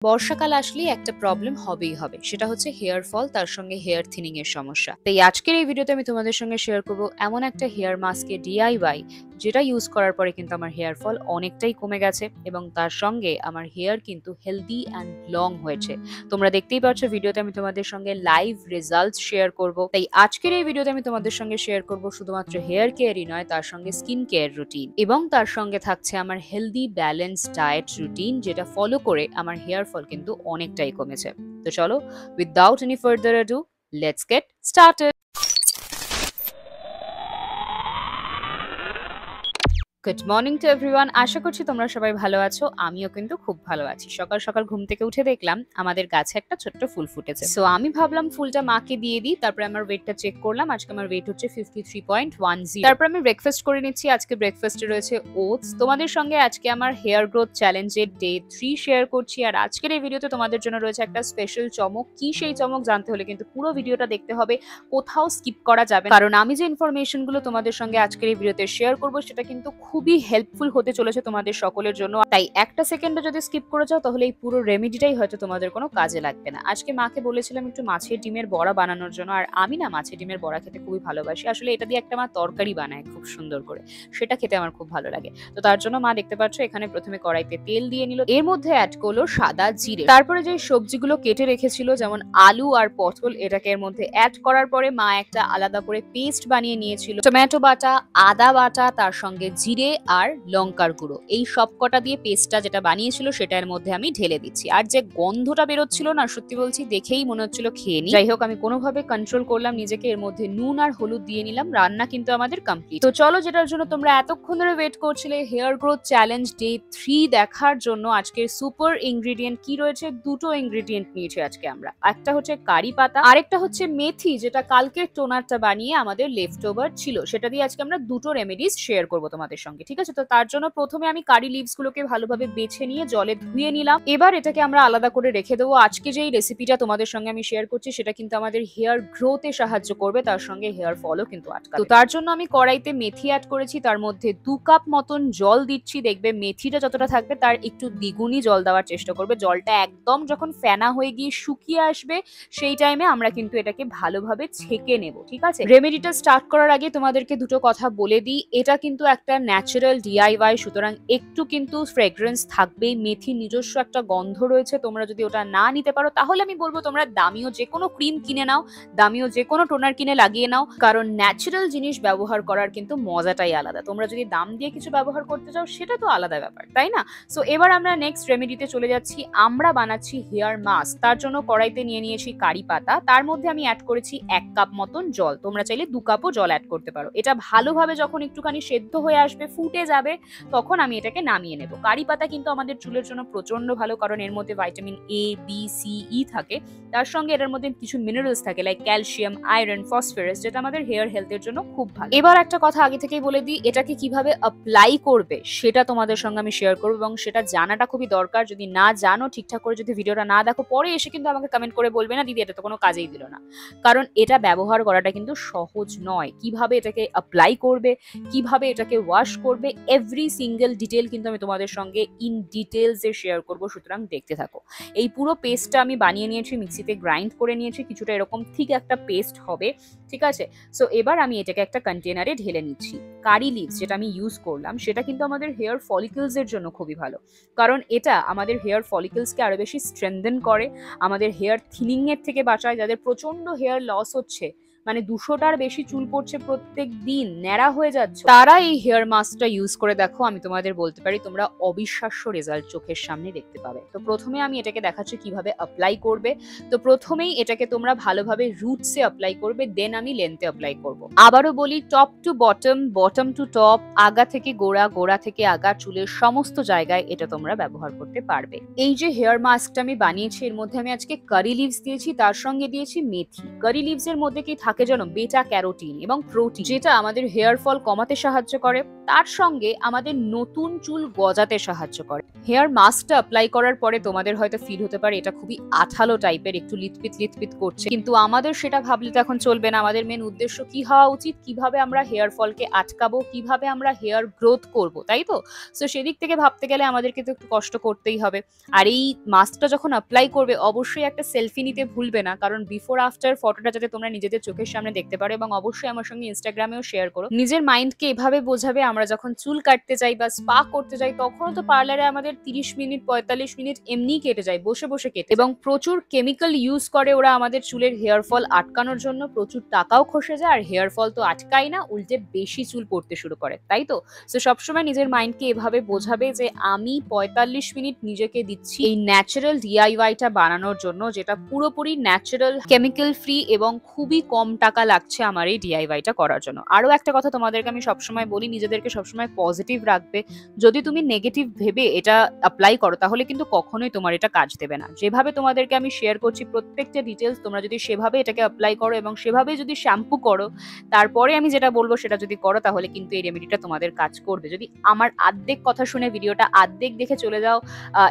বর্ষাকাল আসলেই একটা প্রবলেম হবেই হবে, সেটা হচ্ছে হেয়ার ফল, তার সঙ্গে হেয়ার থিনিং এর সমস্যা। তাই আজকের এই ভিডিওতে আমি তোমাদের সঙ্গে শেয়ার করব এমন একটা হেয়ার মাস্কে ডিআইওয়াই, যেটা ইউজ করার পরে কিন্তু আমার হেয়ার ফল অনেকটাই কমে গেছে এবং তার সঙ্গে আমার হেয়ার কিন্তু হেলদি অ্যান্ড লং হয়েছে। তোমরা দেখতেই পাচ্ছ ভিডিওতে আমি তোমাদের সঙ্গে লাইভ রেজাল্টস শেয়ার করব। তাই আজকের এই ভিডিওতে আমি তোমাদের সঙ্গে শেয়ার করব শুধুমাত্র হেয়ার কেয়ারই নয়, তার সঙ্গে স্কিন কেয়ার রুটিন এবং তার সঙ্গে থাকছে আমার হেলদি ব্যালেন্স ডায়েট রুটিন, যেটা ফলো করে আমার হেয়ার ফল কিন্তু অনেকটাই কমেছে। তো চলো, without any further ado, let's get started. Good morning to everyone. আশা করছি তোমরা সবাই ভালো আছো, আমিও কিন্তু খুব ভালো আছি। সকাল সকাল ঘুম থেকে উঠে দেখলাম আমাদের গাছে একটা ছোট্ট ফুল ফুটেছে। সো আমি ভাবলাম ফুলটা মাকে দিয়ে দিই। তারপরে আমার ওয়েটটা চেক করলাম, আজকে আমার ওয়েট হচ্ছে 53.10। তারপর আমি ব্রেকফাস্ট করে নিচ্ছি। আজকে ব্রেকফাস্টে রয়েছে ওটস। তোমাদের সঙ্গে আজকে আমার হেয়ার গ্রোথ চ্যালেঞ্জের ডে 3 শেয়ার করছি। আর আজকের এই ভিডিওতে তোমাদের জন্য রয়েছে একটা স্পেশাল চমক। কি সেই চমক জানতে হলে কিন্তু পুরো ভিডিওটা দেখতে হবে, কোথাও স্কিপ করা যাবে না। কারণ আমি যে ইনফরমেশন গুলো তোমাদের সঙ্গে আজকের এই ভিডিওতে শেয়ার করব, সেটা কিন্তু খুবই হেল্পফুল হতে চলেছে তোমাদের সকলের জন্য। তাই একটা সেকেন্ডও যদি স্কিপ করে যাও, তাহলে এই পুরো রেমেডিটাই হয়তো তোমাদের কোনো কাজে লাগবে না। আজকে মাকে বলেছিলাম একটু মাছের ডিমের বড়া বানানোর জন্য, আর আমি না মাছের ডিমের বড়া খেতে খুবই ভালোবাসি। আসলে এটা দিয়ে একটা মা তরকারি বানায় খুব সুন্দর করে, সেটা খেতে আমার খুব ভালো লাগে। তো তার জন্য মা দেখতে পাচ্ছ এখানে প্রথমে কড়াইতে তেল দিয়ে নিল, এর মধ্যে অ্যাড করলো সাদা জিরে। তারপরে যে সবজিগুলো কেটে রেখেছিল, যেমন আলু আর পটল, এটাকে এর মধ্যে অ্যাড করার পরে মা একটা আলাদা করে পেস্ট বানিয়ে নিয়েছিল। টমেটো বাটা, আদা বাটা, তার সঙ্গে জিরে আর লঙ্কার গুঁড়ো, এই সব কটা দিয়ে পেস্টটা যেটা বানিয়েছিল সেটার মধ্যে আমি ঢেলে দিচ্ছি। আর যে গন্ধটা বেরোচ্ছিল না, সত্যি বলছি দেখেই মনে হচ্ছিল খেয়ে নি। যাই হোক, আমি কোনোভাবে কন্ট্রোল করলাম নিজেকে, এর মধ্যে নুন আর হলুদ দিয়ে নিলাম। রান্না কিন্তু আমাদের কমপ্লিট। তো চলো, যেটার জন্য তোমরা এতক্ষণ ধরে ওয়েট করছিলে, হেয়ার গ্রোথ চ্যালেঞ্জ ডে 3 দেখার জন্য আজকের সুপার ইনগ্রেডিয়েন্ট কি রয়েছে। দুটো ইনগ্রেডিয়েন্ট নিয়েছি আজকে আমরা, একটা হচ্ছে কারি পাতা, আরেকটা হচ্ছে মেথি, যেটা কালকের টোনারটা বানিয়ে আমাদের লেফট ওভার ছিল, সেটা দিয়ে আজকে আমরা দুটো রেমেডিস শেয়ার করবো তোমাদের সঙ্গে। ঠিক আছে, তো তার জন্য প্রথমে আমি কারি লিভস গুলোকে ভালোভাবে বেছে নিয়ে জলে ধুয়ে নিলাম। এবার এটাকে আমরা আলাদা করে রেখে দেবো। আজকে যেই রেসিপিটা তোমাদের সঙ্গে আমি শেয়ার করছি, সেটা কিন্তু আমাদের হেয়ার গ্রোথে সাহায্য করবে, তার সঙ্গে হেয়ার ফলও কিন্তু আটকাবে। তো তার জন্য আমি কড়াইতে মেথি অ্যাড করেছি, তার মধ্যে 2 কাপ মতন জল দিচ্ছি। দেখবে মেথিটা যতটা থাকবে তার একটু দ্বিগুণই জল দেওয়ার চেষ্টা করবে। জলটা একদম যখন ফেনা হয়ে গিয়ে শুকিয়ে আসবে, সেই টাইমে আমরা কিন্তু এটাকে ভালোভাবে ছেঁকে নেব। ঠিক আছে, রেমেডিটা স্টার্ট করার আগে তোমাদেরকে দুটো কথা বলে দিই। এটা কিন্তু একটা ন্যাচারাল ডিআইওয়াই, সুতরাং একটু কিন্তু ফ্রেগ্রেন্স থাকবেই। মেথির নিজস্ব একটা গন্ধ রয়েছে, তোমরা যদি ওটা না নিতে পারো, তাহলে আমি বলবো তোমরা দামিও যে কোনো ক্রিম কিনে নাও, দামিও যে কোনো টোনার কিনে লাগিয়ে নাও। কারণ ন্যাচারাল জিনিস ব্যবহার করার কিন্তু মজাটাই আলাদা। তোমরা যদি দাম দিয়ে কিছু ব্যবহার করতে চাও, সেটা তো আলাদা ব্যাপার, তাই না? সো এবার আমরা নেক্সট রেমেডিতে চলে যাচ্ছি। আমরা বানাচ্ছি হেয়ার মাস্ক। তার জন্য কড়াইতে নিয়ে নিয়েছি কারি পাতা, তার মধ্যে আমি অ্যাড করেছি 1 কাপ মতন জল। তোমরা চাইলে 2 কাপও জল অ্যাড করতে পারো। এটা ভালোভাবে যখন একটুখানি সেদ্ধ হয়ে আসবে, ফুটে যাবে, তখন আমি এটাকে নামিয়ে নেব। কারি পাতা কিন্তু আমাদের চুলের জন্য প্রচন্ড ভালো, কারণ এর মধ্যে ভাইটামিন এ, বি, সি, ই থাকে। তার সঙ্গে এর মধ্যে কিছু মিনারেলস থাকে, লাইক ক্যালসিয়াম, আয়রন, ফসফরাস, যেটা আমাদের হেয়ার হেলথের জন্য খুব ভালো। এবার একটা কথা আগে থেকেই বলে দিই, এটাকে কিভাবে অ্যাপ্লাই করবে সেটা তোমাদের সঙ্গে আমি শেয়ার করবো, এবং সেটা জানাটা খুবই দরকার। যদি না জানো, ঠিকঠাক করে যদি ভিডিওটা না দেখো, পরে এসে কিন্তু আমাকে কমেন্ট করে বলবে না দিদি এটা তো কোনো কাজেই দিল না। কারণ এটা ব্যবহার করাটা কিন্তু সহজ নয়। কিভাবে এটাকে অ্যাপ্লাই করবে, কিভাবে এটাকে ওয়াশ করবে, এভরি সিঙ্গেল ডিটেল কিন্তু আমি তোমাদের সঙ্গে ইন ডিটেলসে শেয়ার করব। সুতরাং দেখতে থাকো। এই পুরো পেস্টটা আমি বানিয়ে নিয়েছি, মিক্সিতে গ্রাইন্ড করে নিয়েছি, কিছুটা এরকম ঠিক একটা পেস্ট হবে। ঠিক আছে, সো এবার আমি এটাকে একটা কন্টেনারে ঢেলে নিচ্ছি। কারি লিভস যেটা আমি ইউজ করলাম, সেটা কিন্তু আমাদের হেয়ার ফলিকলস এর জন্য খুবই ভালো, কারণ এটা আমাদের হেয়ার ফলিকলসকে আরো বেশি স্ট্রেংথেন করে, আমাদের হেয়ার থিনিং এর থেকে বাঁচায়। যাদের প্রচন্ড হেয়ার লস হচ্ছে, মানে 200টার বেশি চুল পড়ছে প্রত্যেক দিন, ন্যাড়া হয়ে যাচ্ছে, তারা এই হেয়ার মাস্কটা ইউজ করে দেখো। আমি তোমাদের বলতে পারি তোমরা অবিশ্বাস্য রেজাল্ট চোখের সামনে দেখতে পাবে। তো প্রথমে আমি এটাকে দেখাচ্ছি কিভাবে অ্যাপ্লাই করবে। তো প্রথমেই এটাকে তোমরা ভালোভাবে রুটসে অ্যাপ্লাই করবে, দেন আমি লেন্থে অ্যাপ্লাই করব। আবারও বলি, top to bottom, bottom to top, আগা থেকে গোড়া, গোড়া থেকে আগা, চুলের সমস্ত জায়গায় এটা তোমরা ব্যবহার করতে পারবে। এই যে হেয়ার মাস্কটা আমি বানিয়েছি, এর মধ্যে আমি আজকে কারি লিভস দিয়েছি, তার সঙ্গে দিয়েছি মেথি। কারি লিভস এর মধ্যে কি থাকে যেন বেটা ক্যারোটিন এবং প্রোটিন, যেটা আমাদের হেয়ার ফল কমাতে সাহায্য করে, তার সঙ্গে আমাদের নতুন চুল গজাতে সাহায্য করে। হেয়ার মাস্কটা অ্যাপ্লাই করার পরে তোমাদের হয়তো ফিল হতে পারে এটা খুবই আঠালো টাইপের, একটু লিতপিত করছে, কিন্তু আমাদের সেটা ভাবলে তো এখন চলবে না। আমাদের মেন উদ্দেশ্য কি হওয়া উচিত, কিভাবে আমরা হেয়ার ফলকে আটকাবো, কিভাবে আমরা হেয়ার গ্রোথ করব, তাই তো? সো সেদিক থেকে ভাবতে গেলে আমাদেরকে তো একটু কষ্ট করতেই হবে। আর এই মাস্কটা যখন অ্যাপ্লাই করবে অবশ্যই একটা সেলফি নিতে ভুলবে না, কারণ বিফোর আফটার ফটোটা যাতে তোমরা নিজেদের চোখের সামনে দেখতে পারো, এবং অবশ্যই আমার সঙ্গে ইনস্টাগ্রামেও শেয়ার করো। নিজের মাইন্ডকে এভাবে বোঝাবে, আমরা যখন চুল কাটতে যাই বা স্পা করতে যাই তখনও তো পার্লারে আমাদের 30 মিনিট 45 মিনিট এমনিই কেটে যায়, বসে বসে কেটে, এবং প্রচুর কেমিক্যাল ইউজ করে ওরা আমাদের চুলের হেয়ার ফল আটকানোর জন্য। প্রচুর টাকাও খসে যায়, আর হেয়ার ফল তো আটকাই না, উল্টে বেশি চুল পড়তে শুরু করে, তাই তো? সো সবসময় নিজের মাইন্ডকে এভাবে বোঝাবে যে আমি 45 মিনিট নিজেকে দিচ্ছি এই ন্যাচারাল ডিআইওয়াইটা বানানোর জন্য, যেটা পুরোপুরি ন্যাচারাল, কেমিক্যাল ফ্রি, এবং খুবই কম টাকা লাগছে আমার এই ডিআইওয়াইটা করার জন্য। আরো একটা কথা তোমাদেরকে আমি সবসময় বলি, নিজেদেরকে সবসময় পজিটিভ রাখবে। যদি তুমি নেগেটিভ ভেবে এটা অ্যাপ্লাই করো তাহলে কিন্তু কখনোই তোমার এটা কাজ দেবে না। যেভাবে তোমাদেরকে আমি শেয়ার করছি প্রত্যেকটা ডিটেলস, তোমরা যদি সেভাবে এটাকে অ্যাপ্লাই করো এবং সেভাবে যদি শ্যাম্পু করো, তারপরে আমি যেটা বলবো সেটা যদি করো, তাহলে কিন্তু এই রেমেডিটা তোমাদের কাজ করবে। যদি আমার আর্ধেক কথা শুনে ভিডিওটা আর্ধেক দেখে চলে যাও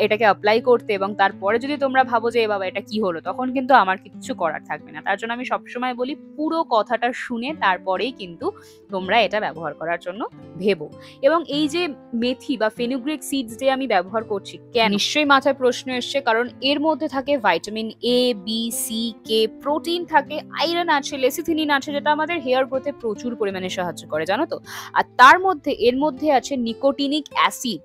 এটাকে অ্যাপ্লাই করতে, এবং তারপরে যদি তোমরা ভাবো যে বাবা এটা কি হলো, তখন কিন্তু আমার কিছু করার থাকবে না। তার জন্য আমি সবসময় বলি পুরো কথাটা শুনে তারপরেই কিন্তু তোমরা এটা ব্যবহার করার জন্য ভেবো। এবং এই যে মেথি বা ফেনুগ্রিক সিডস যে আমি ব্যবহার করছি, কেন, নিশ্চয়ই মাথায় প্রশ্ন এসছে, কারণ এর মধ্যে থাকে vitamin A, B, C, K, protein থাকে, আয়রন আছে, লেসিথিনিন আছে, যেটা আমাদের হেয়ার গ্রোথে প্রচুর পরিমাণে সাহায্য করে, জানো তো? আর তার মধ্যে এর মধ্যে আছে নিকোটিনিক অ্যাসিড,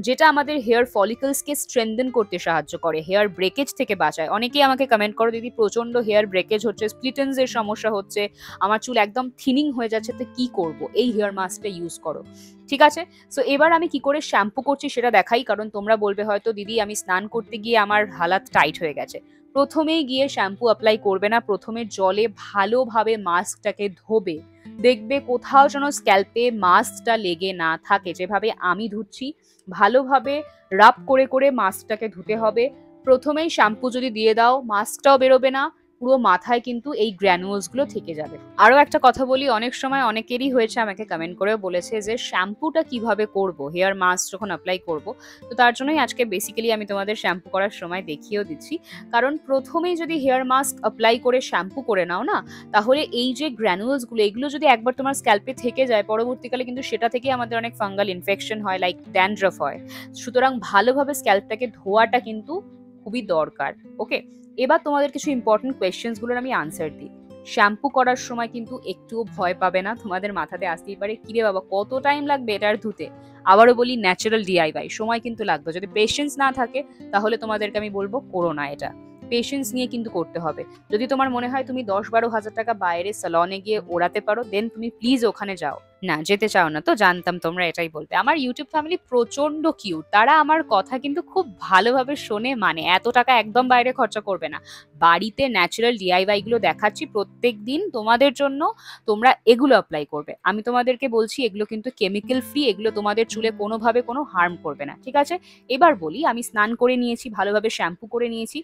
যেটা আমাদের হেয়ার ফলিকলসকে স্ট্রেনথেন করতে সাহায্য করে, হেয়ার ব্রেকেজ থেকে বাঁচায়। অনেকেই আমাকে কমেন্ট করো, দিদি প্রচন্ড হেয়ার ব্রেকেজ হচ্ছে, স্প্লিট এন্ডস এর সমস্যা হচ্ছে, আমার চুল একদম থিনিং হয়ে যাচ্ছে, তো কি করব? এই হেয়ার মাস্কটা ইউজ করো, ঠিক আছে? সো এবার আমি কি করে শ্যাম্পু করছি সেটা দেখাই, কারণ তোমরা বলবে হয়তো দিদি আমি স্নান করতে গিয়ে আমার হালাত টাইট হয়ে গেছে। প্রথমেই গিয়ে শ্যাম্পু অ্যাপ্লাই করবে না, প্রথমে জলে ভালোভাবে মাস্কটাকে ধোবে, দেখবে কোথাও যেন স্ক্যাল্পে মাস্কটা লেগে না থাকে। যেভাবে আমি ধুচ্ছি ভালোভাবে রাব করে করে মাস্কটাকে ধুতে হবে। প্রথমেই শ্যাম্পু যদি দিয়ে দাও মাস্কটাও বেরোবে না, পুরো মাথায় কিন্তু এই গ্র্যানুলস গুলো থেকে যাবে। আরো একটা কথা বলি, অনেক সময় অনেকেরই হয়েছে, আমাকে কমেন্ট করেও বলেছে যে শ্যাম্পুটা কিভাবে করব হেয়ার মাস্ক যখন অ্যাপ্লাই করব। তো তার জন্যই আজকে বেসিক্যালি আমি তোমাদের শ্যাম্পু করার সময় দেখিয়েও দিচ্ছি, কারণ প্রথমেই যদি হেয়ার মাস্ক অ্যাপ্লাই করে শ্যাম্পু করে নাও না, তাহলে এই যে গ্র্যানুলস গুলো এগুলো যদি একবার তোমার স্ক্যাল্পে থেকে যায়, পরবর্তীকালে কিন্তু সেটা থেকে আমাদের অনেক ফাঙ্গাল ইনফেকশন হয়, লাইক ড্যান্ড্রফ হয়। সুতরাং ভালোভাবে স্ক্যাল্পটাকে ধোয়াটা কিন্তু খুবই দরকার। ওকে, এবার তোমাদের কিছু ইম্পর্টেন্ট কোয়েশ্চেন্স গুলোর আমি আনসার দিই। শ্যাম্পু করার সময় কিন্তু একটুও ভয় পাবে না, তোমাদের মাথাতে আসতেই পারে কিরে বাবা কত টাইম লাগবে এটার ধুতে। আবারও বলি ন্যাচারাল ডিআইওয়াই, সময় কিন্তু লাগবে। যদি পেশেন্স না থাকে তাহলে তোমাদেরকে আমি বলবো করো না এটা, পেশেন্স নিয়ে কিন্তু করতে হবে। যদি তোমার মনে হয় তুমি 10-12 হাজার টাকা বাইরে সালনে গিয়ে ওড়াতে পারো, দেন তুমি প্লিজ ওখানে যাও। না যেতে চাও না তো জানতাম তোমরা এটাই বলবে। আমার ইউটিউব ফ্যামিলি প্রচন্ড কিউট, তারা আমার কথা কিন্তু খুব ভালোভাবে শোনে, মানে এত টাকা একদম বাইরে খরচা করবে না। বাড়িতে ন্যাচারাল ডিআইওয়াই গুলো দেখাচ্ছি প্রত্যেক দিন তোমাদের জন্য, তোমরা এগুলো অ্যাপ্লাই করবে। আমি তোমাদেরকে বলছি এগুলো কিন্তু কেমিক্যাল ফ্রি, এগুলো তোমাদের চুলে কোনোভাবে কোনো হার্ম করবে না, ঠিক আছে? এবার বলি, আমি স্নান করে নিয়েছি, ভালোভাবে শ্যাম্পু করে নিয়েছি।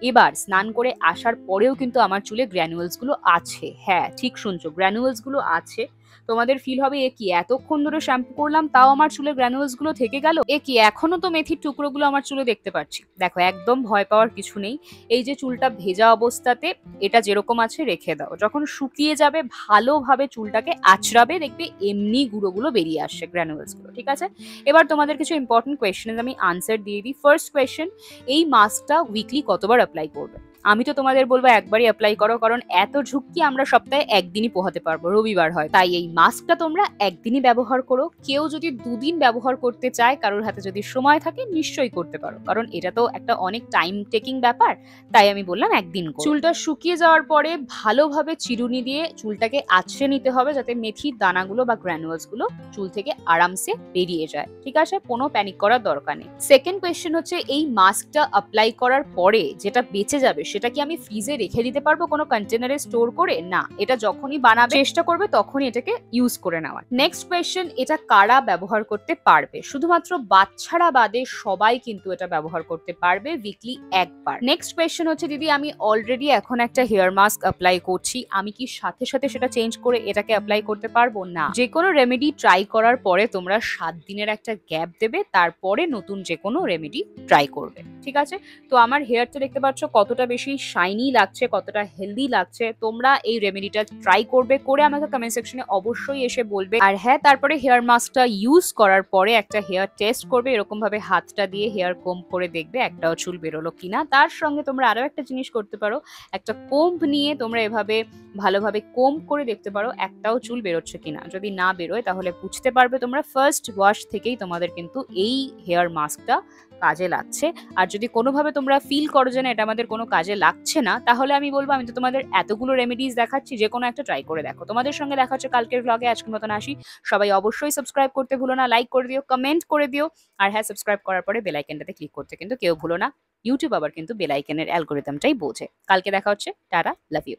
এবার স্নান করে আসার পরেও কিন্তু আমার চুলে গ্র্যানুলস গুলো আছে। হ্যাঁ ঠিক শুনছো, গ্র্যানুলস গুলো আছে। তোমাদের ফিল হবে এ কি এতক্ষণ ধরে শ্যাম্পু করলাম তাও আমার চুলে গ্র্যানুলস গুলো থেকে গেল, এ কি এখনো তো মেথির টুকরোগুলো আমার চুলে দেখতে পাচ্ছি। দেখো একদম ভয় পাওয়ার কিছু নেই। এই যে চুলটা ভেজা অবস্থাতে এটা যেরকম আছে রেখে দাও, যখন শুকিয়ে যাবে ভালোভাবে চুলটাকে আঁচড়াবে, দেখবে এমনি গুঁড়োগুলো বেরিয়ে আসছে গ্র্যানুলস গুলো, ঠিক আছে? এবার তোমাদের কিছু ইম্পর্টেন্ট কোয়েশ্চেন আমি আনসার দিয়ে দিই। ফার্স্ট কোয়েশ্চেন, এই মাস্কটা উইকলি কতবার অ্যাপ্লাই করবে? আমি তো তোমাদের বলবো একবারই অ্যাপ্লাই করো, কারণ এত ঝুঁকি আমরা সপ্তাহে একদিনই পোহাতে পারবো, রবিবার হয়, তাই এই মাস্কটা তোমরা একদিনই ব্যবহার করো। কেউ যদি 2 দিন ব্যবহার করতে চায়, কারোর হাতে যদি সময় থাকে নিশ্চয়ই করতে পারো, কারণ এটা তো একটা অনেক টাইম টেকিং ব্যাপার, তাই আমি বললাম একদিন করো। চুলটা শুকিয়ে যাওয়ার পরে ভালোভাবে চিরুনি দিয়ে চুলটাকে আঁচড়ে নিতে হবে, যাতে মেথির দানাগুলো বা গ্র্যানুলস গুলো চুল থেকে আরামসে বেরিয়ে যায়, ঠিক আছে? কোনো প্যানিক করার দরকার নেই। সেকেন্ড কোয়েশ্চেন হচ্ছে, এই মাস্কটা অ্যাপ্লাই করার পরে যেটা বেঁচে যাবে সেটা কি আমি ফ্রিজে রেখে দিতে পারবো কোনো কন্টেনারে স্টোর করে? না, এটা যখনই বানাবে চেষ্টা করবে তখনই এটাকে ইউজ করে নেওয়ার। নেক্সট কোয়েশ্চেন, এটা কারা ব্যবহার করতে পারবে? শুধুমাত্র বাচ্চারা বাদে সবাই কিন্তু এটা ব্যবহার করতে পারবে উইকলি একবার। নেক্সট কোয়েশ্চেন হচ্ছে, দিদি আমি অলরেডি এখন একটা হেয়ার মাস্ক অ্যাপ্লাই করছি, আমি কি সাথে সাথে সেটা চেঞ্জ করে এটাকে অ্যাপ্লাই করতে পারবো? না, যে কোনো রেমেডি ট্রাই করার পরে তোমরা 7 দিনের একটা গ্যাপ দেবে, তারপরে নতুন যে কোনো রেমেডি ট্রাই করবে, ঠিক আছে? তো আমার হেয়ারটা দেখতে পাচ্ছ কতটা বেশি শাইনি লাগছে, কতটা হেলদি লাগছে। তোমরা এই রেমেডিটা ট্রাই করবে, করে আমাকে কমেন্ট সেকশনে অবশ্যই এসে বলবে। আর হ্যাঁ, তারপরে হেয়ার মাস্কটা ইউজ করার পরে একটা হেয়ার টেস্ট করবে, এরকম ভাবে হাতটা দিয়ে হেয়ার কোম্ব করে দেখবে একটাও চুল বেরোলো কিনা। তার সঙ্গে তোমরা আরো একটা জিনিস করতে পারো, একটা কোম্ব নিয়ে তোমরা এভাবে ভালোভাবে কোম্ব করে দেখতে পারো একটাও চুল বেরোচ্ছে কিনা। যদি না বেরোয় তাহলে বুঝতে পারবে তোমরা ফার্স্ট ওয়াশ থেকেই তোমাদের কিন্তু এই হেয়ার মাস্কটা কাজে লাগছে। আর যদি কোনোভাবে তোমরা ফিল করো যে না এটা আমাদের কোনো কাজে লাগছে না, তাহলে আমি বলবো আমি তো তোমাদের এতগুলো রেমেডিজ দেখাচ্ছি, যে কোনো একটা ট্রাই করে দেখো। তোমাদের সঙ্গে দেখা হচ্ছে কালকের ভ্লগে। আজকের মতন আসি। সবাই অবশ্যই সাবস্ক্রাইব করতে ভুলো না, লাইক করে দিও, কমেন্ট করে দিও। আর হ্যাঁ, সাবস্ক্রাইব করার পরে বেল আইকনটাতে ক্লিক করতে কিন্তু কেউ ভুলো না। ইউটিউব আবার কিন্তু বেল আইকনের অ্যালগোরিদমটাই বোঝে। কালকে দেখা হচ্ছে। Tata, love you.